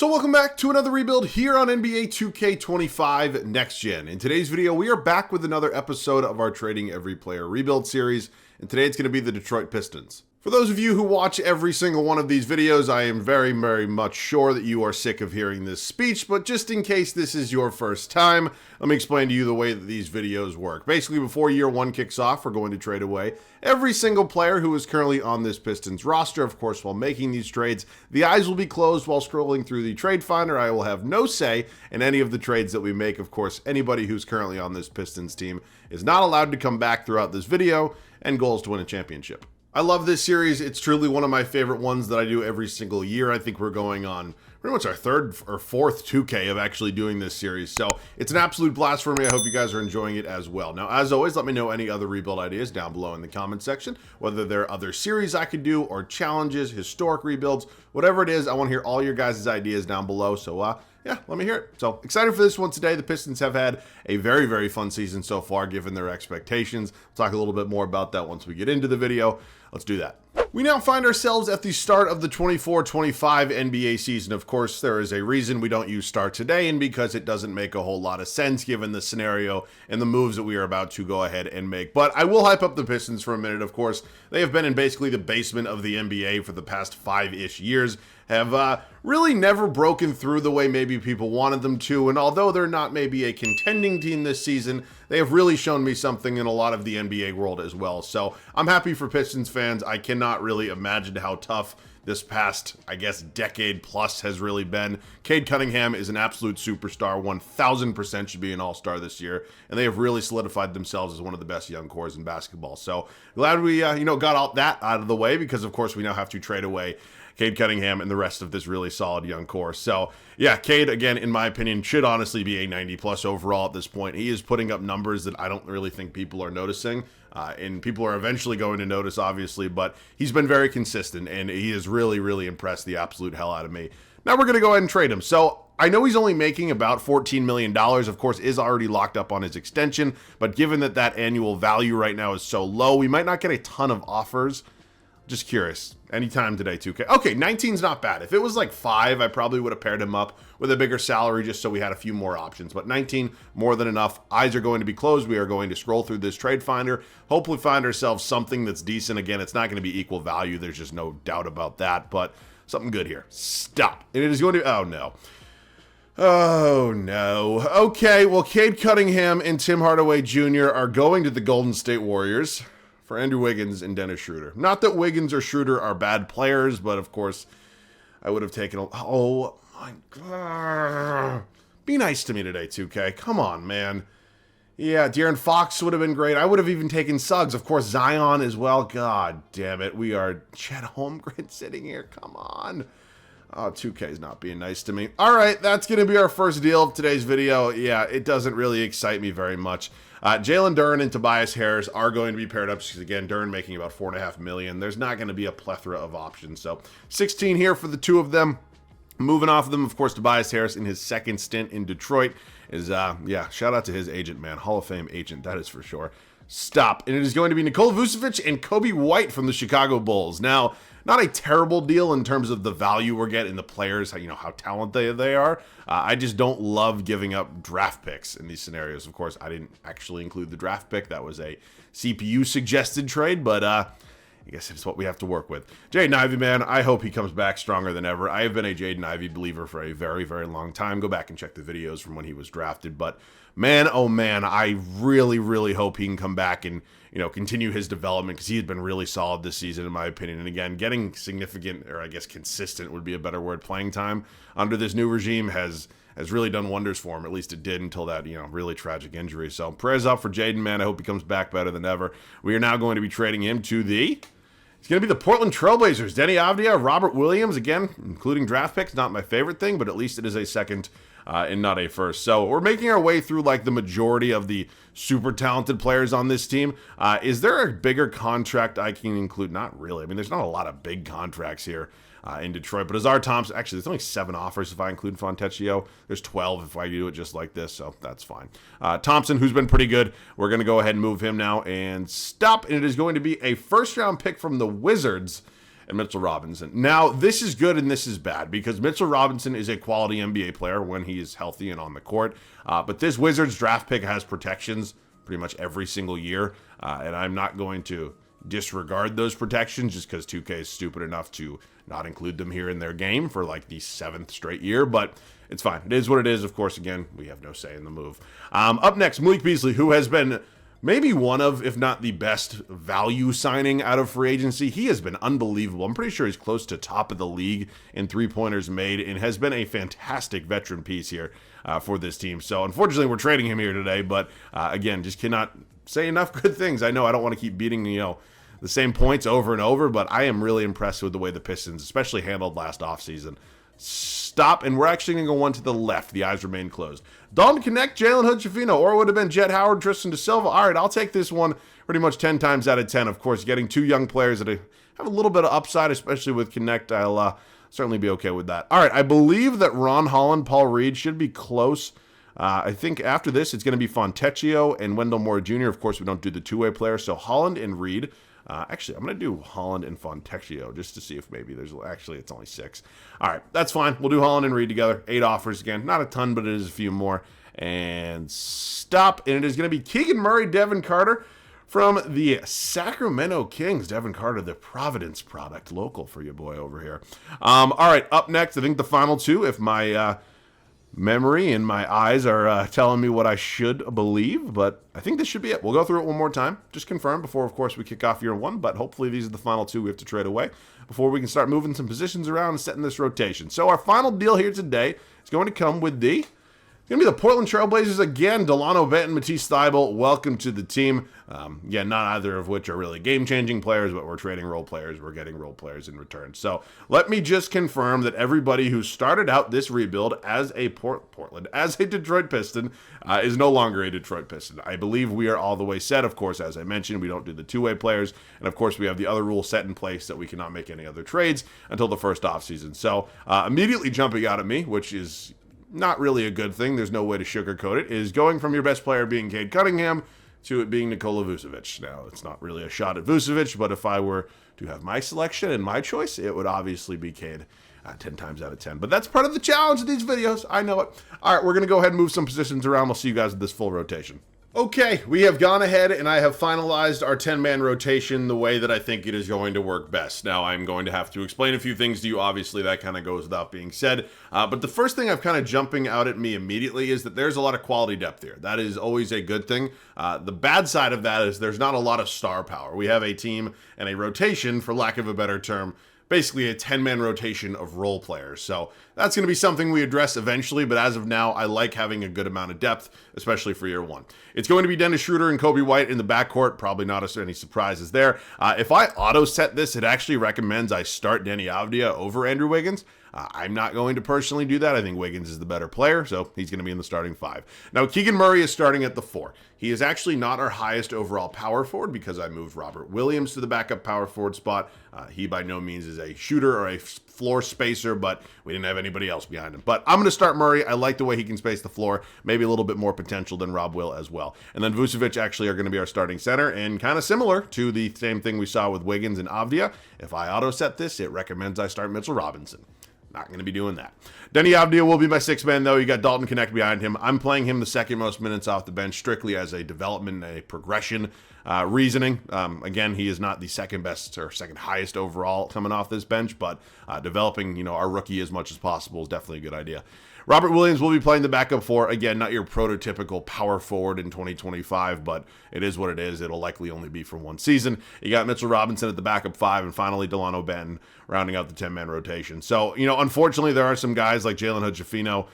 So welcome back to another rebuild here on NBA 2K25 Next Gen. In today's video, we are back with another episode of our Trading Every Player rebuild series, and today it's going to be the Detroit Pistons. For those of you who watch every single one of these videos, I am very much sure that you are sick of hearing this speech, but just in case this is your first time, let me explain to you the way that these videos work. Basically, before year one kicks off, we're going to trade away every single player who is currently on this Pistons roster. Of course, while making these trades, the eyes will be closed while scrolling through the trade finder. I will have no say in any of the trades that we make. Of course, anybody who's currently on this Pistons team is not allowed to come back throughout this video, and goal is to win a championship. I love this series. It's truly one of my favorite ones that I do every single year. I think we're going on pretty much our third or fourth 2K of actually doing this series. So it's an absolute blast for me. I hope you guys are enjoying it as well. Now, as always, let me know any other rebuild ideas down below in the comment section, whether there are other series I could do or challenges, historic rebuilds, whatever it is. I want to hear all your guys' ideas down below. So, yeah, let me hear it. So excited for this one today. The Pistons have had a very fun season so far, given their expectations. We'll talk a little bit more about that once we get into the video. Let's do that. We now find ourselves at the start of the 24-25 NBA season. Of course, there is a reason we don't use start today, and because it doesn't make a whole lot of sense given the scenario and the moves that we are about to go ahead and make. But I will hype up the Pistons for a minute. Of course, they have been in basically the basement of the NBA for the past 5-ish years, have really never broken through the way maybe people wanted them to, and although they're not maybe a contending team this season, they have really shown me something in a lot of the NBA world as well. So I'm happy for Pistons fans. I cannot really imagine how tough this past, I guess, decade plus has really been. Cade Cunningham is an absolute superstar, 1000% should be an all-star this year, and they have really solidified themselves as one of the best young cores in basketball. So glad we, got all that out of the way, because of course we now have to trade away Cade Cunningham and the rest of this really solid young core. So yeah, Cade, again, in my opinion, should honestly be a 90+ overall at this point. He is putting up numbers that I don't really think people are noticing, and people are eventually going to notice, obviously, but he's been very consistent, and he has really impressed the absolute hell out of me. Now we're going to go ahead and trade him. So I know he's only making about $14 million, of course, is already locked up on his extension, but given that that annual value right now is so low, we might not get a ton of offers. Just curious. Anytime today, 2K. Okay, 19's not bad. If it was like 5, I probably would have paired him up with a bigger salary just so we had a few more options. But 19, more than enough. Eyes are going to be closed. We are going to scroll through this trade finder. Hopefully find ourselves something that's decent. Again, it's not going to be equal value. There's just no doubt about that. But something good here. Stop. And it is going to... Oh, no. Oh, no. Okay, well, Cade Cunningham and Tim Hardaway Jr. are going to the Golden State Warriors for Andrew Wiggins and Dennis Schroeder. Not that Wiggins or Schroeder are bad players, but of course, I would have taken a... Oh, my God. Be nice to me today, 2K. Come on, man. Yeah, De'Aaron Fox would have been great. I would have even taken Suggs. Of course, Zion as well. God damn it. We are Chet Holmgren sitting here. Come on. Oh, 2K is not being nice to me. All right, that's going to be our first deal of today's video. Yeah, it doesn't really excite me very much. Jalen Duren and Tobias Harris are going to be paired up because, again, Duren making about $4.5 million. There's not going to be a plethora of options. So 16 here for the two of them. Moving off of them, of course, Tobias Harris in his second stint in Detroit is, yeah, shout out to his agent, man. Hall of Fame agent, that is for sure. Stop. And it is going to be Nikola Vucevic and Kobe White from the Chicago Bulls. Now, not a terrible deal in terms of the value we're getting, the players, how talented they are. I just don't love giving up draft picks in these scenarios. Of course, I didn't actually include the draft pick. That was a CPU suggested trade, but I guess it's what we have to work with. Jaden Ivey, man, I hope he comes back stronger than ever. I have been a Jaden Ivey believer for a very long time. Go back and check the videos from when he was drafted, but man, oh man, I really hope he can come back and, continue his development, because he has been really solid this season, in my opinion. And again, getting significant, or I guess consistent would be a better word, playing time under this new regime has really done wonders for him. At least it did until that, really tragic injury. So prayers up for Jaden, man. I hope he comes back better than ever. We are now going to be trading him to it's going to be the Portland Trailblazers. Denny Avdia, Robert Williams, again, including draft picks. Not my favorite thing, but at least it is a second and not a first. So we're making our way through like the majority of the super talented players on this team. Is there a bigger contract I can include? Not really. I mean, there's not a lot of big contracts here in Detroit, but Azar Thompson, actually, there's only 7 offers if I include Fontecchio. There's 12 if I do it just like this, so that's fine. Thompson, who's been pretty good, we're going to go ahead and move him now and stop, and it is going to be a first-round pick from the Wizards and Mitchell Robinson. Now, this is good and this is bad because Mitchell Robinson is a quality NBA player when he is healthy and on the court. But this Wizards draft pick has protections pretty much every single year, and I'm not going to disregard those protections just because 2K is stupid enough to not include them here in their game for like the 7th straight year, but it's fine. It is what it is. Of course, again, we have no say in the move. Up next, Malik Beasley, who has been maybe one of, if not the best value signing out of free agency. He has been unbelievable. I'm pretty sure he's close to top of the league in three-pointers made and has been a fantastic veteran piece here for this team. So unfortunately, we're trading him here today, but again, just cannot say enough good things. I know I don't want to keep beating, the same points over and over, but I am really impressed with the way the Pistons, especially handled last offseason. Stop, and we're actually going to go one to the left. The eyes remain closed. Dalton Connect, Jalen Hood-Schifino, or it would have been Jet Howard, Tristan Da Silva. All right, I'll take this one pretty much 10 times out of 10. Of course, getting two young players that have a little bit of upside, especially with Connect, I'll certainly be okay with that. All right, I believe that Ron Holland, Paul Reed should be close. I think after this, it's going to be Fontecchio and Wendell Moore Jr. Of course, we don't do the two-way players, so Holland and Reed. Actually, I'm going to do Holland and Fontecchio just to see if maybe there's... Actually, it's only 6. All right, that's fine. We'll do Holland and Reed together. 8 offers again. Not a ton, but it is a few more. And stop. And it is going to be Keegan Murray, Devin Carter from the Sacramento Kings. Devin Carter, the Providence product. Local for you boy over here. All right, up next, I think the final two, if my... memory and my eyes are telling me what I should believe, but I think this should be it. We'll go through it one more time, just confirm before, of course, we kick off year 1, but hopefully these are the final 2 we have to trade away before we can start moving some positions around and setting this rotation. So our final deal here today is going to come with it's going to be the Portland Trailblazers again. Delano Benton, Matisse Thybulle, welcome to the team. Not either of which are really game-changing players, but we're trading role players. We're getting role players in return. So let me just confirm that everybody who started out this rebuild as a as a Detroit Piston is no longer a Detroit Piston. I believe we are all the way set. Of course, as I mentioned, we don't do the two-way players. And of course, we have the other rule set in place that we cannot make any other trades until the first offseason. So immediately jumping out at me, which is not really a good thing, there's no way to sugarcoat it, is going from your best player being Cade Cunningham to it being Nikola Vucevic. Now, it's not really a shot at Vucevic, but if I were to have my selection and my choice, it would obviously be Cade 10 times out of 10. But that's part of the challenge of these videos. I know it. All right, we're going to go ahead and move some positions around. We'll see you guys with this full rotation. Okay, we have gone ahead and I have finalized our 10-man rotation the way that I think it is going to work best. Now, I'm going to have to explain a few things to you. Obviously, that kind of goes without being said. But the first thing I've kind of jumping out at me immediately is that there's a lot of quality depth here. That is always a good thing. The bad side of that is there's not a lot of star power. We have a team and a rotation, for lack of a better term, basically a 10-man rotation of role players. So that's going to be something we address eventually, but as of now, I like having a good amount of depth, especially for year 1. It's going to be Dennis Schroeder and Kobe White in the backcourt. Probably not any surprises there. If I auto-set this, it actually recommends I start Denny Avdia over Andrew Wiggins. I'm not going to personally do that. I think Wiggins is the better player, so he's going to be in the starting 5. Now, Keegan Murray is starting at the 4. He is actually not our highest overall power forward because I moved Robert Williams to the backup power forward spot. He by no means is a shooter or a floor spacer, but we didn't have anybody else behind him. But I'm going to start Murray. I like the way he can space the floor. Maybe a little bit more potential than Rob Will as well. And then Vucevic actually are going to be our starting center, and kind of similar to the same thing we saw with Wiggins and Avdia. If I auto-set this, it recommends I start Mitchell Robinson. Not going to be doing that. Denny Avdia will be my 6th man, though. You got Dalton Connect behind him. I'm playing him the second most minutes off the bench, strictly as a development, a progression reasoning. Again, he is not the second best or second highest overall coming off this bench, but developing, our rookie as much as possible is definitely a good idea. Robert Williams will be playing the backup 4. Again, not your prototypical power forward in 2025, but it is what it is. It'll likely only be for one season. You got Mitchell Robinson at the backup 5, and finally Delano Benton rounding out the 10-man rotation. So, unfortunately, there are some guys like Jalen Hood-Schifino.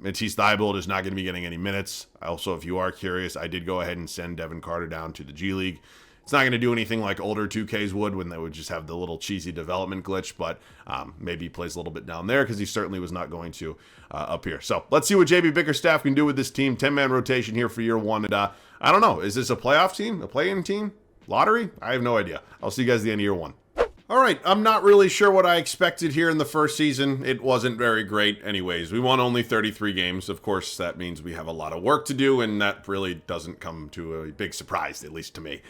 Matisse Thybulle is not going to be getting any minutes. Also, if you are curious, I did go ahead and send Devin Carter down to the G League. It's not going to do anything like older 2Ks would when they would just have the little cheesy development glitch, but maybe he plays a little bit down there because he certainly was not going to up here. So let's see what JB Bickerstaff can do with this team. 10-man rotation here for year 1. And I don't know, is this a playoff team? A play-in team? Lottery? I have no idea. I'll see you guys at the end of year 1. All right, I'm not really sure what I expected here in the first season. It wasn't very great anyways. We won only 33 games. Of course, that means we have a lot of work to do, and that really doesn't come to a big surprise, at least to me.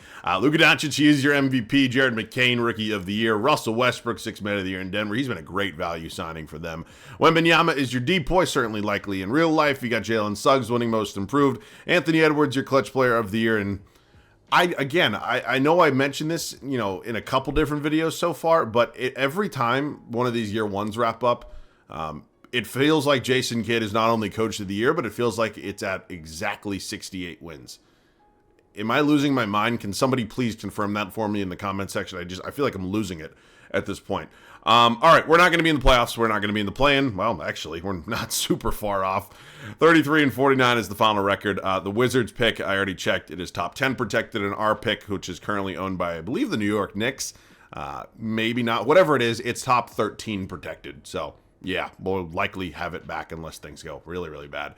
Luka Doncic, he is your MVP. Jared McCain, Rookie of the Year. Russell Westbrook, Sixth Man of the Year in Denver. He's been a great value signing for them. Wembanyama is your depoy, certainly likely in real life. You got Jalen Suggs winning Most Improved. Anthony Edwards, your Clutch Player of the Year, and I know I mentioned this, in a couple different videos so far, but every time one of these year ones wrap up, it feels like Jason Kidd is not only Coach of the Year, but it feels like it's at exactly 68 wins. Am I losing my mind? Can somebody please confirm that for me in the comment section? I feel like I'm losing it at this point. All right, we're not going to be in the playoffs. We're not going to be in the play-in. Well, actually, we're not super far off. 33-49 is the final record. The Wizards pick, I already checked. It is top 10 protected, and our pick, which is currently owned by, I believe, the New York Knicks. Maybe not. Whatever it is, it's top 13 protected. So, yeah, we'll likely have it back unless things go really, really bad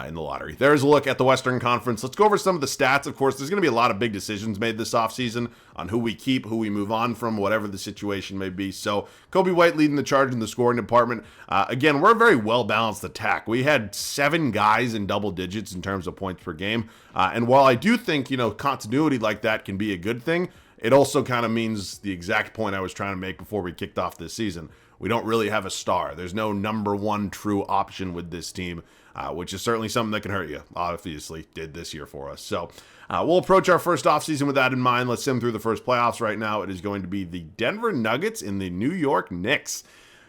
in the lottery. There's a look at the Western Conference. Let's go over some of the stats. Of course, there's going to be a lot of big decisions made this offseason on who we keep, who we move on from, whatever the situation may be. So, Kobe White leading the charge in the scoring department. Again, we're a very well-balanced attack. We had 7 guys in double digits in terms of points per game. And while I do think, continuity like that can be a good thing, it also kind of means the exact point I was trying to make before we kicked off this season. We don't really have a star. There's no number one true option with this team, which is certainly something that can hurt you. Obviously, did this year for us. So we'll approach our first offseason with that in mind. Let's sim through the first playoffs right now. It is going to be the Denver Nuggets and the New York Knicks.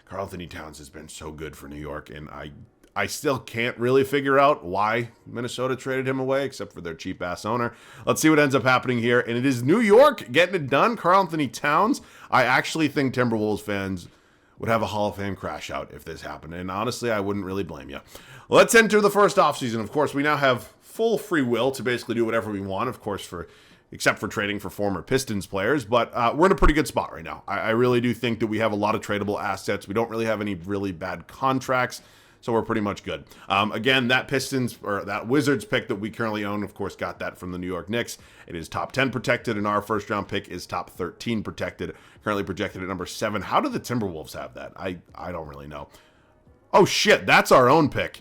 Karl Anthony Towns has been so good for New York, and I still can't really figure out why Minnesota traded him away, except for their cheap-ass owner. Let's see what ends up happening here. And it is New York getting it done. Karl Anthony Towns. I actually think Timberwolves fans would have a Hall of Fame crash out if this happened. And honestly, I wouldn't really blame you. Let's enter the first offseason. Of course, we now have full free will to basically do whatever we want, of course, except for trading for former Pistons players. But we're in a pretty good spot right now. I really do think that we have a lot of tradable assets. We don't really have any really bad contracts. So we're pretty much good. Again, that Wizards pick that we currently own, of course, got that from the New York Knicks. It is top 10 protected, and our first round pick is top 13 protected, currently projected at number 7. How do the Timberwolves have that? I don't really know. Oh, shit, that's our own pick,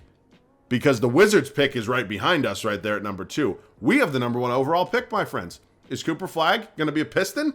because the Wizards pick is right behind us right there at number 2. We have the number 1 overall pick, my friends. Is Cooper Flagg going to be a Piston?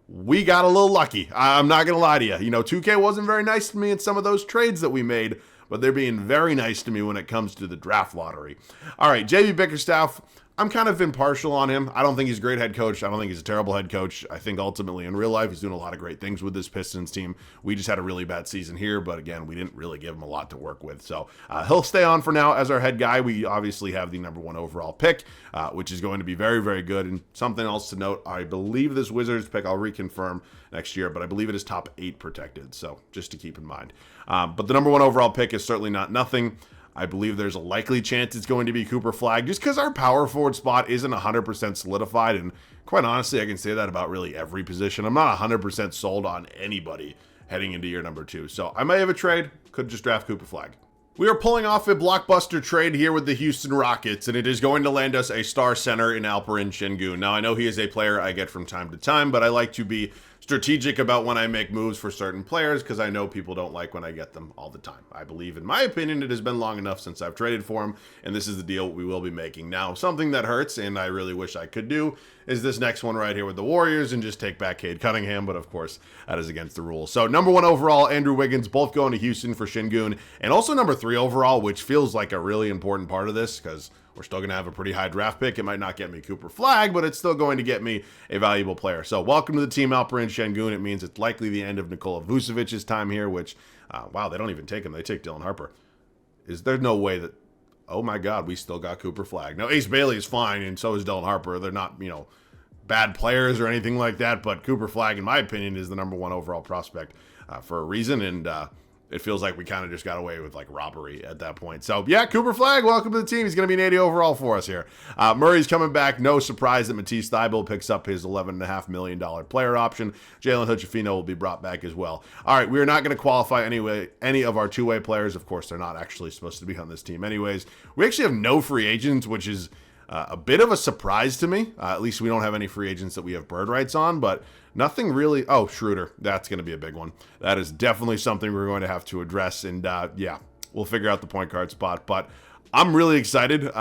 We got a little lucky. I'm not going to lie to you. 2K wasn't very nice to me in some of those trades that we made, but they're being very nice to me when it comes to the draft lottery. All right, JB Bickerstaff, I'm kind of impartial on him. I don't think he's a great head coach. I don't think he's a terrible head coach. I think ultimately in real life, he's doing a lot of great things with this Pistons team. We just had a really bad season here, but again, we didn't really give him a lot to work with. So he'll stay on for now as our head guy. We obviously have the number 1 overall pick, which is going to be very, very good. And something else to note, I believe this Wizards pick, I'll reconfirm next year, but I believe it is top 8 protected. So just to keep in mind. But the number 1 overall pick is certainly not nothing. I believe there's a likely chance it's going to be Cooper Flagg, just because our power forward spot isn't 100% solidified. And quite honestly, I can say that about really every position. I'm not 100% sold on anybody heading into year number 2. So I may have a trade, could just draft Cooper Flagg. We are pulling off a blockbuster trade here with the Houston Rockets, and it is going to land us a star center in Alperen Şengün. Now, I know he is a player I get from time to time, but I like to be strategic about when I make moves for certain players, because I know people don't like when I get them all the time. I believe, in my opinion, it has been long enough since I've traded for him, and this is the deal we will be making. Now, something that hurts, and I really wish I could do, is this next one right here with the Warriors and just take back Cade Cunningham, but of course, that is against the rules. So, number 1 overall, Andrew Wiggins, both going to Houston for Şengün, and also number 3 overall, which feels like a really important part of this, because we're still going to have a pretty high draft pick. It might not get me Cooper Flagg, but it's still going to get me a valuable player. So welcome to the team, Alperen Şengün. It means it's likely the end of Nikola Vucevic's time here, which, wow, they don't even take him. They take Dylan Harper. Is there no way that, oh my God, we still got Cooper Flagg. Now, Ace Bailey is fine, and so is Dylan Harper. They're not, bad players or anything like that, but Cooper Flagg, in my opinion, is the number 1 overall prospect for a reason, and it feels like we kind of just got away with robbery at that point. So yeah, Cooper Flagg, welcome to the team. He's going to be an 80 overall for us here. Murray's coming back. No surprise that Matisse Thybulle picks up his $11.5 million player option. Jalen Hood-Schifino will be brought back as well. All right, we are not going to qualify any of our two-way players. Of course, they're not actually supposed to be on this team anyways. We actually have no free agents, which is a bit of a surprise to me. At least we don't have any free agents that we have bird rights on, but nothing really. Oh, Schroeder. That's going to be a big one. That is definitely something we're going to have to address. And yeah, we'll figure out the point guard spot. But I'm really excited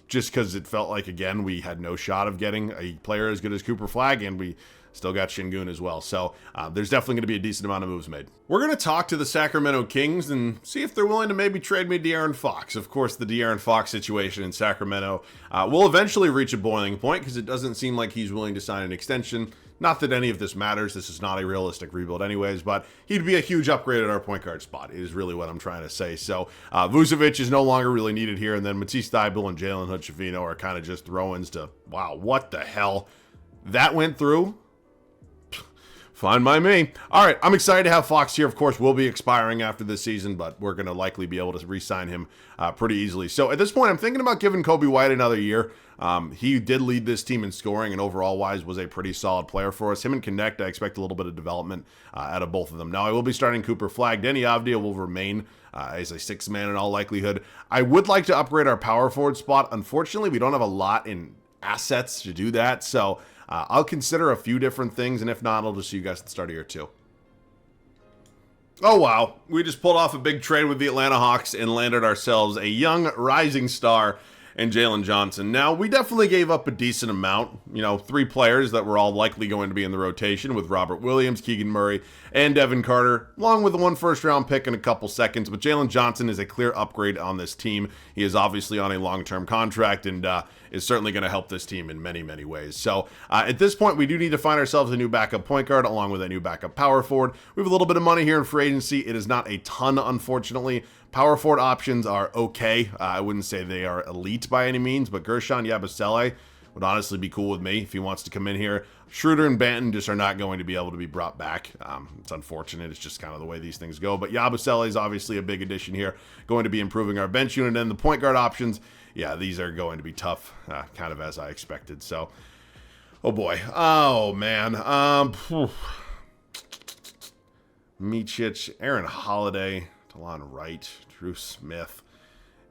just because it felt like, again, we had no shot of getting a player as good as Cooper Flagg, and we still got Şengün as well. So there's definitely going to be a decent amount of moves made. We're going to talk to the Sacramento Kings and see if they're willing to maybe trade me De'Aaron Fox. Of course, the De'Aaron Fox situation in Sacramento will eventually reach a boiling point because it doesn't seem like he's willing to sign an extension. Not that any of this matters. This is not a realistic rebuild anyways, but he'd be a huge upgrade at our point guard spot is really what I'm trying to say. So Vucevic is no longer really needed here, and then Matisse Thybulle and Jalen Hood-Schifino are kind of just throw-ins to, wow, what the hell? That went through? Fine by me. All right, I'm excited to have Fox here. Of course, we'll be expiring after this season, but we're going to likely be able to re-sign him pretty easily. So at this point, I'm thinking about giving Kobe White another year. He did lead this team in scoring and overall-wise was a pretty solid player for us. Him and Connect, I expect a little bit of development out of both of them. Now, I will be starting Cooper Flagg. Denny Avdia will remain as a sixth man in all likelihood. I would like to upgrade our power forward spot. Unfortunately, we don't have a lot in assets to do that, so I'll consider a few different things, and if not, I'll just see you guys at the start of year 2. Oh, wow. We just pulled off a big trade with the Atlanta Hawks and landed ourselves a young rising star in Jalen Johnson. Now, we definitely gave up a decent amount. You know, 3 players that were all likely going to be in the rotation with Robert Williams, Keegan Murray, and Devin Carter, along with the 1 first-round pick in a couple seconds. But Jalen Johnson is a clear upgrade on this team. He is obviously on a long-term contract and is certainly going to help this team in many, many ways. So at this point, we do need to find ourselves a new backup point guard along with a new backup power forward. We have a little bit of money here in free agency. It is not a ton, unfortunately. Power forward options are okay. I wouldn't say they are elite by any means, but Guerschon Yabusele would honestly be cool with me if he wants to come in here. Schroeder and Banton just are not going to be able to be brought back. It's unfortunate. It's just kind of the way these things go. But Yabusele is obviously a big addition here, going to be improving our bench unit. And the point guard options, yeah, these are going to be tough, kind of as I expected. So, oh boy. Oh, man. Micic, Aaron Holiday, Talon Wright, Drew Smith.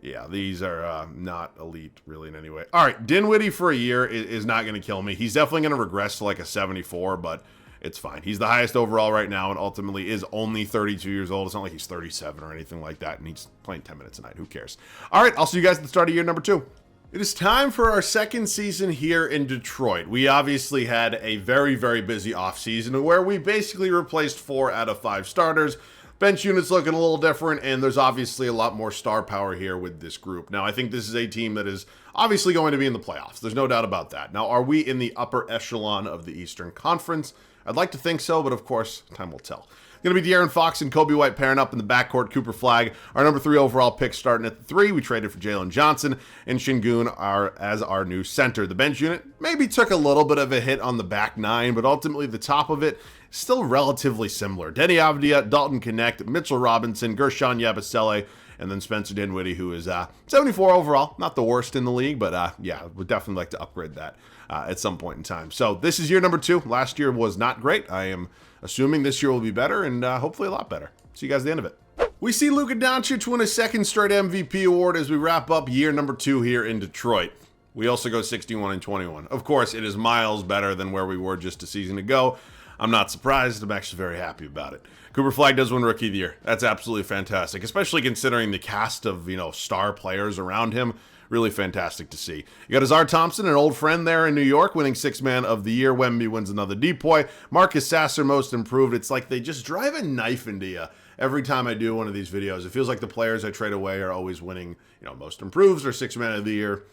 Yeah, these are not elite really in any way. All right, Dinwiddie for a year is not going to kill me. He's definitely going to regress to like a 74, but it's fine. He's the highest overall right now and ultimately is only 32 years old. It's not like he's 37 or anything like that, and he's playing 10 minutes a night. Who cares? All right, I'll see you guys at the start of year number 2. It is time for our second season here in Detroit. We obviously had a very, very busy offseason where we basically replaced 4 out of 5 starters. Bench unit's looking a little different, and there's obviously a lot more star power here with this group. Now, I think this is a team that is obviously going to be in the playoffs. There's no doubt about that. Now, are we in the upper echelon of the Eastern Conference? I'd like to think so, but of course, time will tell. Going to be De'Aaron Fox and Kobe White pairing up in the backcourt. Cooper Flagg, our number 3 overall pick, starting at the 3. We traded for Jalen Johnson and Şengün as our new center. The bench unit maybe took a little bit of a hit on the back 9, but ultimately the top of it still relatively similar. Denny Avdia, Dalton Connect, Mitchell Robinson, Guerschon Yabusele, and then Spencer Dinwiddie, who is 74 overall. Not the worst in the league, but yeah, would definitely like to upgrade that at some point in time. So this is year number 2. Last year was not great. I am assuming this year will be better and hopefully a lot better. See you guys at the end of it. We see Luka Doncic win a second straight MVP award as we wrap up year number 2 here in Detroit. We also go 61-21. Of course, it is miles better than where we were just a season ago. I'm not surprised. I'm actually very happy about it. Cooper Flagg does win Rookie of the Year. That's absolutely fantastic, especially considering the cast of, star players around him. Really fantastic to see. You got Azar Thompson, an old friend there in New York, winning 6th Man of the Year. Wemby wins another Depoy. Marcus Sasser, Most Improved. It's like they just drive a knife into you every time I do one of these videos. It feels like the players I trade away are always winning, Most Improved or 6th Man of the Year.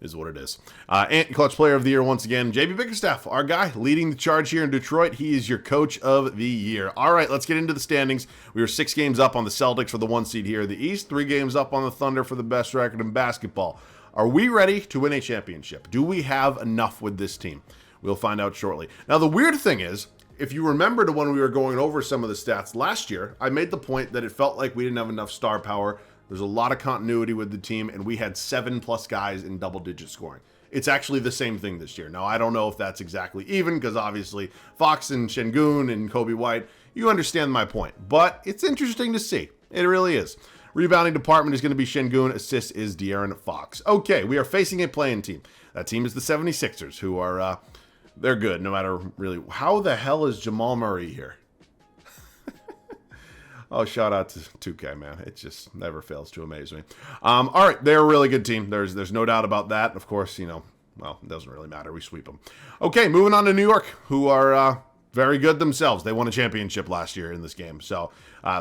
Is what it is. Ant Clutch Player of the Year once again. JB Bickerstaff, our guy, leading the charge here in Detroit. He is your Coach of the Year. All right, let's get into the standings. We are 6 games up on the Celtics for the 1 seed here in the East, 3 games up on the Thunder for the best record in basketball. Are we ready to win a championship? Do we have enough with this team? We'll find out shortly. Now, the weird thing is, if you remember to when we were going over some of the stats last year, I made the point that it felt like we didn't have enough star power. There's a lot of continuity with the team, and we had 7+ guys in double-digit scoring. It's actually the same thing this year. Now, I don't know if that's exactly even, because obviously Fox and Şengün and Kobe White, you understand my point. But it's interesting to see. It really is. Rebounding department is going to be Şengün. Assist is De'Aaron Fox. Okay, we are facing a play-in team. That team is the 76ers, who are, they're good no matter really. How the hell is Jamal Murray here? Oh, shout out to 2K, man. It just never fails to amaze me. All right, they're a really good team. There's no doubt about that. Of course, you know, well, it doesn't really matter. We sweep them. Okay, moving on to New York, who are very good themselves. They won a championship last year in this game. So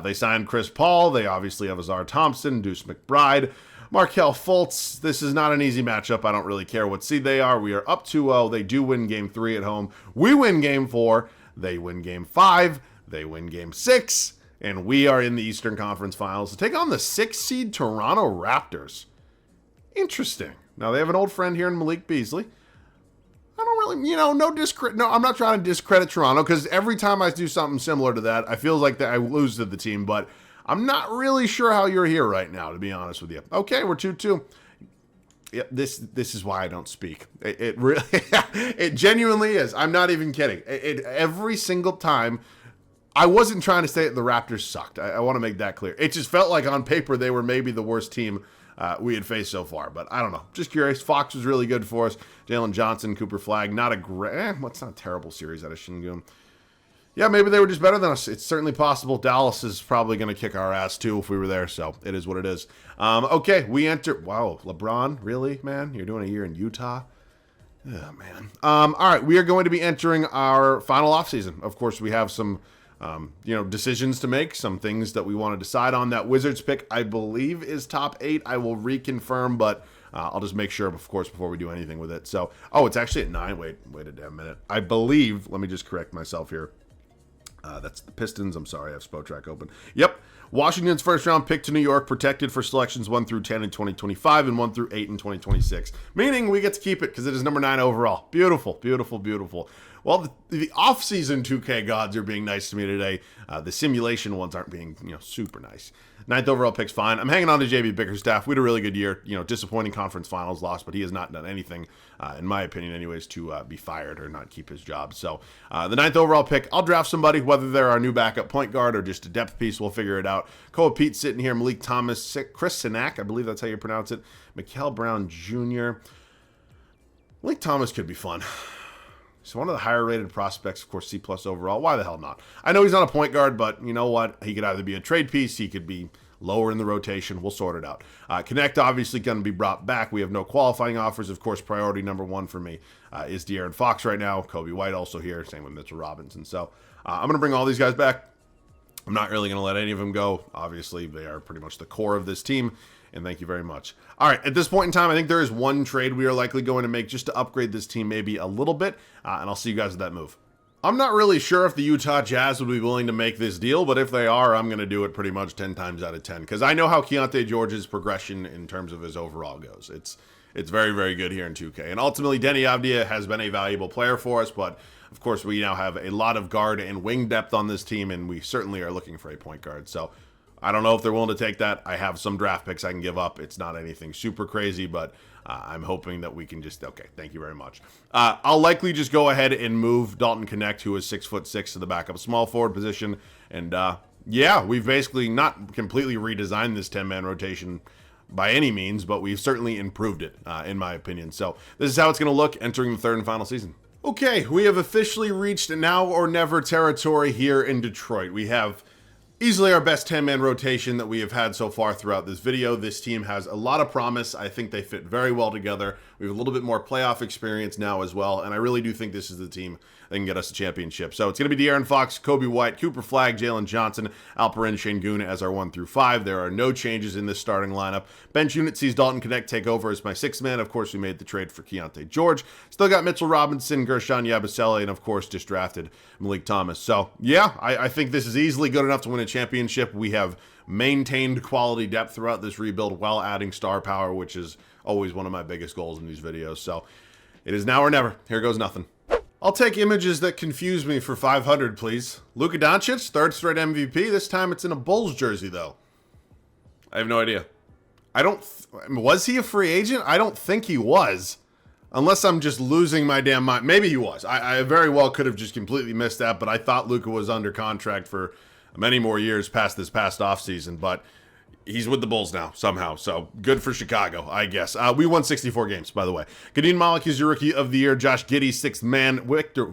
they signed Chris Paul. They obviously have Azar Thompson, Deuce McBride, Markelle Fultz. This is not an easy matchup. I don't really care what seed they are. We are up 2-0. They do win game 3 at home. We win game 4. They win game 5. They win game 6. And we are in the Eastern Conference Finals to take on the 6th seed Toronto Raptors. Interesting. Now, they have an old friend here in Malik Beasley. I don't really, you know, no, I'm not trying to discredit Toronto, because every time I do something similar to that, I feel like that I lose to the team, but I'm not really sure how you're here right now, to be honest with you. Okay, we're 2-2. Yep, this is why I don't speak. It really, it genuinely is. I'm not even kidding. Every single time. I wasn't trying to say that the Raptors sucked. I want to make that clear. It just felt like on paper they were maybe the worst team we had faced so far. But I don't know. Just curious. Fox was really good for us. Jalen Johnson, Cooper Flagg. Not a great, what's not a terrible series out of Şengün. Yeah, maybe they were just better than us. It's certainly possible. Dallas is probably going to kick our ass too if we were there. So it is what it is. Okay, we enter. Wow, LeBron, really, man? You're doing a year in Utah? Oh, man. All right, we are going to be entering our final offseason. Of course, we have some decisions to make, some things that we want to decide on. That Wizards pick, I believe, is top 8. I will reconfirm, but I'll just make sure, of course, before we do anything with it. So, oh, it's actually at 9. Wait a damn minute. I believe, let me just correct myself here. That's the Pistons. I'm sorry, I have Spotrac open. Yep. Washington's first round pick to New York, protected for selections 1 through 10 in 2025 and 1 through 8 in 2026. Meaning we get to keep it because it is number 9 overall. Beautiful, beautiful, beautiful. Well, the off-season 2K gods are being nice to me today. The simulation ones aren't being, super nice. 9th overall pick's fine. I'm hanging on to JB Bickerstaff. We had a really good year. Disappointing conference finals loss, but he has not done anything, in my opinion anyways, to be fired or not keep his job. So the 9th overall pick, I'll draft somebody, whether they're our new backup point guard or just a depth piece. We'll figure it out. Koa Pete sitting here, Malik Thomas, Chris Sinak, I believe that's how you pronounce it, Mikael Brown Jr. Malik Thomas could be fun. So one of the higher rated prospects, of course, C+ overall. Why the hell not? I know he's not a point guard, but you know what? He could either be a trade piece, he could be lower in the rotation. We'll sort it out. Connect obviously going to be brought back. We have no qualifying offers. Of course, priority number 1 for me is De'Aaron Fox right now. Kobe White also here. Same with Mitchell Robinson. So I'm going to bring all these guys back. I'm not really going to let any of them go. Obviously, they are pretty much the core of this team. And thank you very much. All right, at this point in time, I think there is one trade we are likely going to make just to upgrade this team maybe a little bit, and I'll see you guys at that move. I'm not really sure if the Utah Jazz would be willing to make this deal, but if they are, I'm going to do it pretty much 10 times out of 10, because I know how Keyonte George's progression in terms of his overall goes. It's very, very good here in 2K. And ultimately, Denny Avdia has been a valuable player for us, but of course, we now have a lot of guard and wing depth on this team, and we certainly are looking for a point guard. So I don't know if they're willing to take that. I have some draft picks I can give up. It's not anything super crazy, but I'm hoping that we can just, okay, thank you very much. I'll likely just go ahead and move Dalton Connect, who is 6'6", to the backup small forward position. And yeah, we've basically not completely redesigned this 10-man rotation by any means, but we've certainly improved it, in my opinion. So this is how it's going to look entering the third and final season. Okay, we have officially reached now or never territory here in Detroit. We have easily our best 10-man rotation that we have had so far throughout this video. This team has a lot of promise. I think they fit very well together. We have a little bit more playoff experience now as well, and I really do think this is the team that can get us a championship. So it's going to be De'Aaron Fox, Kobe White, Cooper Flagg, Jalen Johnson, Alperen Şengün as our 1 through 5. There are no changes in this starting lineup. Bench unit sees Dalton Connect take over as my 6th man. Of course, we made the trade for Keyonte George. Still got Mitchell Robinson, Gershon Yabusele, and of course, just drafted Malik Thomas. So yeah, I think this is easily good enough to win a championship. We have maintained quality depth throughout this rebuild while adding star power, which is always one of my biggest goals in these videos. So it is now or never. Here goes nothing. I'll take images that confuse me for 500, please. Luka Doncic, 3rd straight MVP. This time it's in a Bulls jersey, though. I have no idea. Was he a free agent? I don't think he was. Unless I'm just losing my damn mind. Maybe he was. I very well could have just completely missed that, but I thought Luka was under contract for many more years past this past offseason. But he's with the Bulls now somehow, so good for Chicago, I guess. We won 64 games, by the way. Kadeen Malik is your Rookie of the Year. Josh Giddey, 6th man. Victor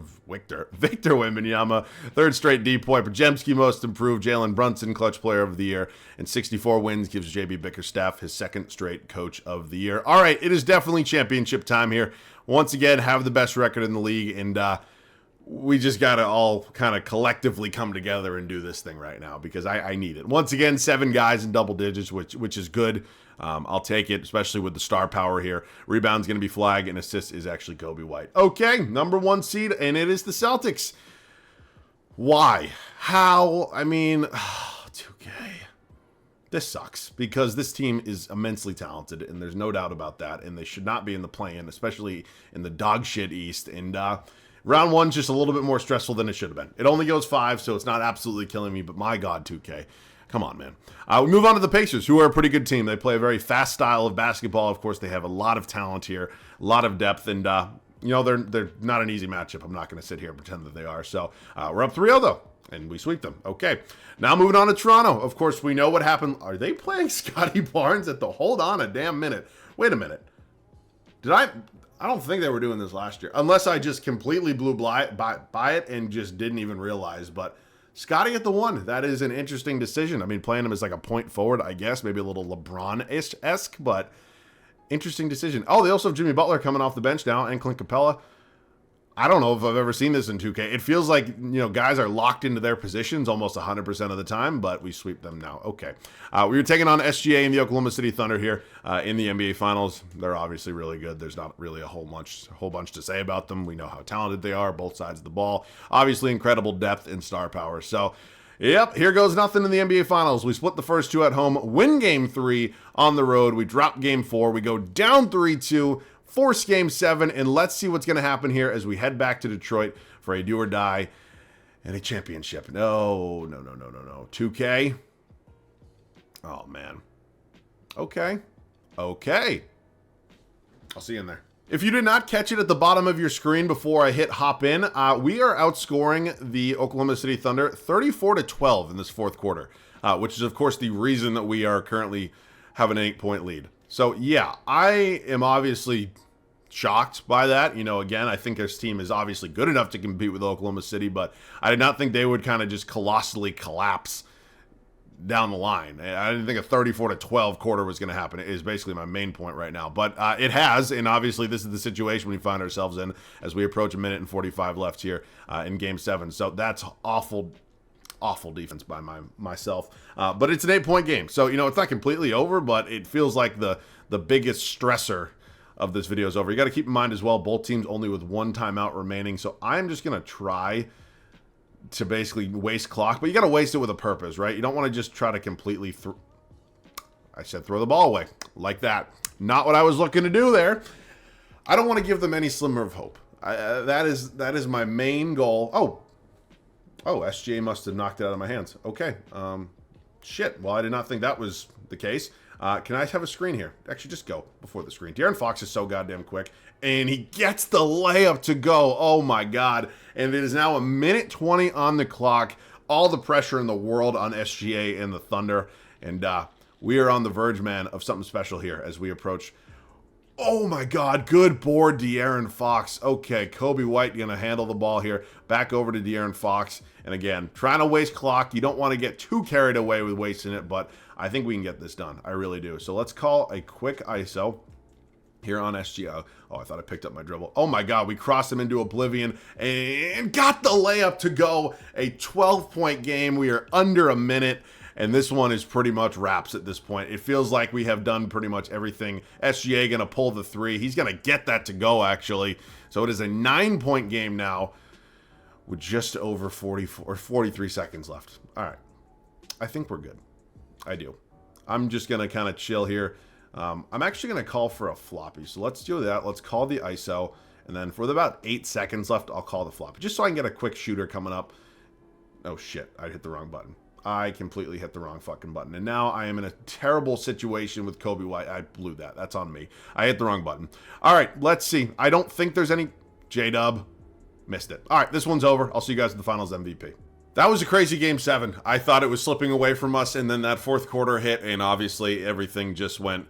Wembanyama, 3rd straight D-point. Pajemski, Most Improved. Jalen Brunson, Clutch Player of the Year. And 64 wins gives JB Bickerstaff his 2nd straight Coach of the Year. All right, it is definitely championship time here. Once again, have the best record in the league, and we just got to all kind of collectively come together and do this thing right now because I need it. Once again, 7 guys in double digits, which is good. I'll take it, especially with the star power here. Rebound's going to be Flag, and assist is actually Kobe White. Okay, number 1 seed, and it is the Celtics. Why? How? I mean, 2K. This sucks because this team is immensely talented, and there's no doubt about that, and they should not be in the play-in, especially in the dog shit East, and round 1's just a little bit more stressful than it should have been. It only goes 5, so it's not absolutely killing me, but my God, 2K. Come on, man. We move on to the Pacers, who are a pretty good team. They play a very fast style of basketball. Of course, they have a lot of talent here, a lot of depth, and, you know, they're not an easy matchup. I'm not going to sit here and pretend that they are. So we're up 3-0, though, and we sweep them. Okay, now moving on to Toronto. Of course, we know what happened. Are they playing Scotty Barnes at the hold on a damn minute? Wait a minute. I don't think they were doing this last year, unless I just completely blew by it and just didn't even realize. But Scotty at the 1, that is an interesting decision. I mean, playing him as like a point forward, I guess, maybe a little LeBron-esque, but interesting decision. Oh, they also have Jimmy Butler coming off the bench now, and Clint Capella. I don't know if I've ever seen this in 2K. It feels like, you know, guys are locked into their positions almost 100% of the time, but we sweep them now. Okay. We were taking on SGA and the Oklahoma City Thunder here in the NBA Finals. They're obviously really good. There's not really a whole bunch to say about them. We know how talented they are, both sides of the ball. Obviously, incredible depth and star power. So, yep, here goes nothing in the NBA Finals. We split the first 2 at home, win Game 3 on the road. We drop Game 4. We go down 3-2. Force Game 7, and let's see what's going to happen here as we head back to Detroit for a do or die and a championship. No. 2K. Oh, man. Okay. I'll see you in there. If you did not catch it at the bottom of your screen before I hit hop in, we are outscoring the Oklahoma City Thunder 34-12 in this 4th quarter, which is, of course, the reason that we are currently have an 8-point lead. So, yeah, I am obviously shocked by that. You know, again, I think this team is obviously good enough to compete with Oklahoma City, but I did not think they would kind of just colossally collapse down the line. I didn't think a 34-12 quarter was going to happen. It is basically my main point right now. But it has, and obviously this is the situation we find ourselves in as we approach 1:45 left here in Game 7. So that's awful defense by myself. But it's an 8-point game. So, you know, it's not completely over, but it feels like the biggest stressor of this video is over. You got to keep in mind as well, both teams only with 1 timeout remaining. So I'm just going to try to basically waste clock, but you got to waste it with a purpose, right? You don't want to just try to completely throw the ball away like that. Not what I was looking to do there. I don't want to give them any slimmer of hope. That is my main goal. Oh, SGA must have knocked it out of my hands. Okay. Shit. Well, I did not think that was the case. Can I have a screen here? Actually, just go before the screen. De'Aaron Fox is so goddamn quick. And he gets the layup to go. Oh, my God. And it is now 1:20 on the clock. All the pressure in the world on SGA and the Thunder. And we are on the verge, man, of something special here as we approach. Oh, my God. Good board, De'Aaron Fox. Okay, Kobe White going to handle the ball here. Back over to De'Aaron Fox. And again, trying to waste clock. You don't want to get too carried away with wasting it, but I think we can get this done. I really do. So let's call a quick ISO here on SGA. Oh, I thought I picked up my dribble. Oh, my God. We crossed him into oblivion and got the layup to go. A 12-point game. We are under a minute. And this one is pretty much wraps at this point. It feels like we have done pretty much everything. SGA going to pull the 3. He's going to get that to go, actually. So it is a 9-point game now with just over 43 seconds left. All right. I think we're good. I do. I'm just going to kind of chill here. I'm actually going to call for a floppy. So let's do that. Let's call the ISO. And then for about 8 seconds left, I'll call the floppy. Just so I can get a quick shooter coming up. Oh, shit. I hit the wrong button. I completely hit the wrong fucking button. And now I am in a terrible situation with Kobe White. I blew that. That's on me. I hit the wrong button. All right, let's see. I don't think there's any... J-Dub. Missed it. All right, this one's over. I'll see you guys at the finals MVP. That was a crazy game 7. I thought it was slipping away from us, and then that fourth quarter hit, and obviously everything just went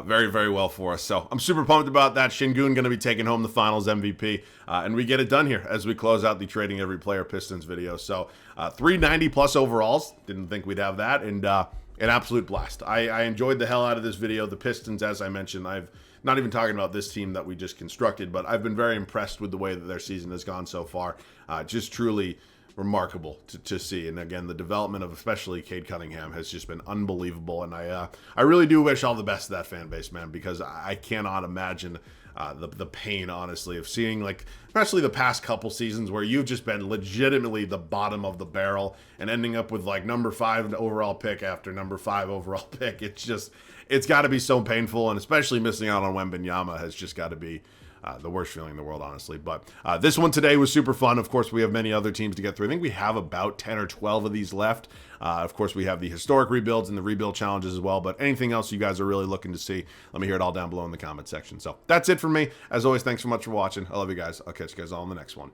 very, very well for us. So I'm super pumped about that. Şengün going to be taking home the finals MVP, and we get it done here as we close out the Trading Every Player Pistons video. So 390 plus overalls. Didn't think we'd have that, and an absolute blast. I enjoyed the hell out of this video. The Pistons, as I mentioned, I've not even talking about this team that we just constructed, but I've been very impressed with the way that their season has gone so far. Just truly remarkable to see. And again, the development of especially Cade Cunningham has just been unbelievable. And I really do wish all the best to that fan base, man, because I cannot imagine the pain, honestly, of seeing, like, especially the past couple seasons where you've just been legitimately the bottom of the barrel and ending up with like number 5 overall pick after number 5 overall pick. It's got to be so painful, and especially missing out on Wembanyama has just got to be the worst feeling in the world, honestly. But this one today was super fun. Of course, we have many other teams to get through. I think we have about 10 or 12 of these left. Of course, we have the historic rebuilds and the rebuild challenges as well. But anything else you guys are really looking to see, let me hear it all down below in the comment section. So that's it for me. As always, thanks so much for watching. I love you guys. I'll catch you guys all in the next one.